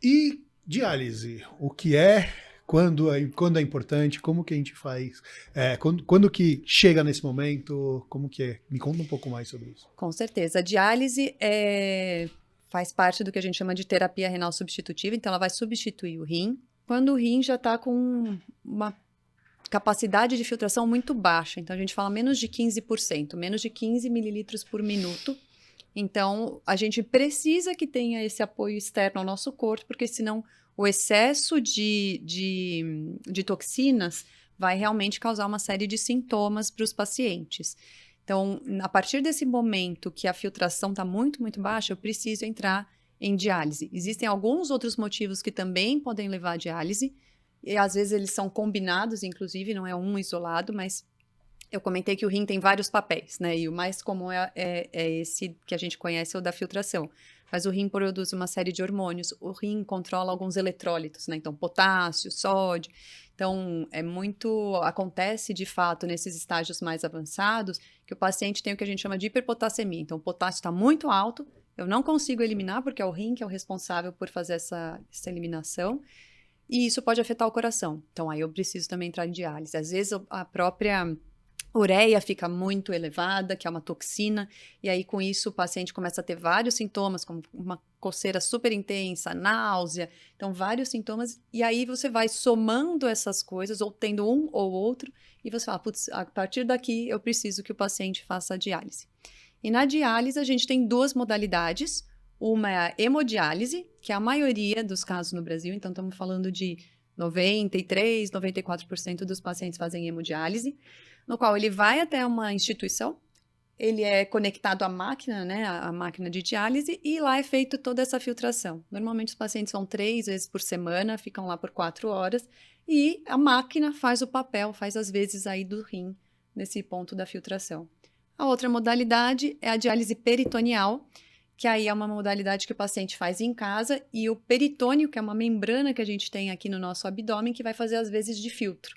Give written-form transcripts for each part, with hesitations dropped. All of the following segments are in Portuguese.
E diálise, o que é, quando é importante, como que a gente faz, quando que chega nesse momento, como que é? Me conta um pouco mais sobre isso. Com certeza. A diálise faz parte do que a gente chama de terapia renal substitutiva, então ela vai substituir o rim. Quando o rim já está com uma capacidade de filtração muito baixa, então a gente fala menos de 15%, menos de 15 mililitros por minuto. Então, a gente precisa que tenha esse apoio externo ao nosso corpo, porque senão o excesso de toxinas vai realmente causar uma série de sintomas para os pacientes. Então, a partir desse momento que a filtração está muito, muito baixa, eu preciso entrar em diálise. Existem alguns outros motivos que também podem levar à diálise, e às vezes eles são combinados, inclusive, não é um isolado, mas eu comentei que o rim tem vários papéis, né? E o mais comum é esse que a gente conhece, o da filtração. Mas o rim produz uma série de hormônios. O rim controla alguns eletrólitos, né? Então, potássio, sódio. Então, acontece de fato nesses estágios mais avançados que o paciente tem o que a gente chama de hiperpotassemia. Então, o potássio está muito alto, eu não consigo eliminar, porque é o rim que é o responsável por fazer essa eliminação. E isso pode afetar o coração. Então, aí eu preciso também entrar em diálise. Às vezes, a própria ureia fica muito elevada, que é uma toxina, e aí com isso o paciente começa a ter vários sintomas, como uma coceira super intensa, náusea, então vários sintomas, e aí você vai somando essas coisas, ou tendo um ou outro, e você fala, putz, a partir daqui eu preciso que o paciente faça a diálise. E na diálise a gente tem duas modalidades, uma é a hemodiálise, que é a maioria dos casos no Brasil, então estamos falando de 93, 94% dos pacientes fazem hemodiálise, no qual ele vai até uma instituição, ele é conectado à máquina, né, a máquina de diálise, e lá é feita toda essa filtração. Normalmente os pacientes vão 3 vezes por semana, ficam lá por 4 horas, e a máquina faz o papel, faz as vezes aí do rim, nesse ponto da filtração. A outra modalidade é a diálise peritoneal, que aí é uma modalidade que o paciente faz em casa, e o peritônio, que é uma membrana que a gente tem aqui no nosso abdômen, que vai fazer as vezes de filtro.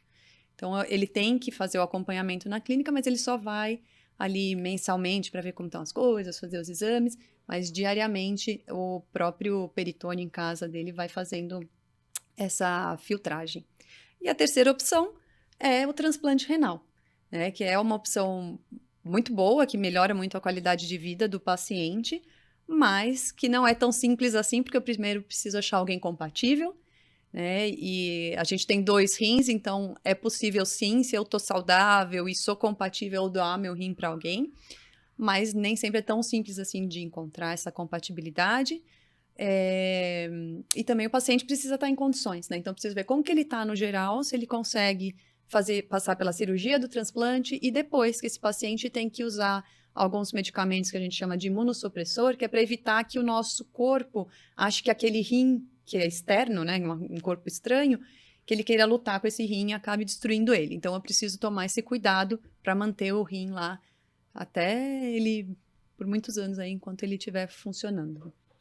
Então, ele tem que fazer o acompanhamento na clínica, mas ele só vai ali mensalmente para ver como estão as coisas, fazer os exames, mas diariamente o próprio peritônio em casa dele vai fazendo essa filtragem. E a terceira opção é o transplante renal, né, que é uma opção muito boa, que melhora muito a qualidade de vida do paciente, mas que não é tão simples assim, porque eu primeiro preciso achar alguém compatível, né? E a gente tem 2 rins, então é possível sim, se eu tô saudável e sou compatível, doar meu rim para alguém, mas nem sempre é tão simples assim de encontrar essa compatibilidade. E também o paciente precisa estar em condições, né? Então precisa ver como que ele está no geral, se ele consegue passar pela cirurgia do transplante e depois que esse paciente tem que usar alguns medicamentos que a gente chama de imunossupressor, que é para evitar que o nosso corpo ache que aquele rim que é externo, né, um corpo estranho, que ele queira lutar com esse rim e acabe destruindo ele. Então eu preciso tomar esse cuidado para manter o rim lá até ele por muitos anos aí enquanto ele estiver funcionando.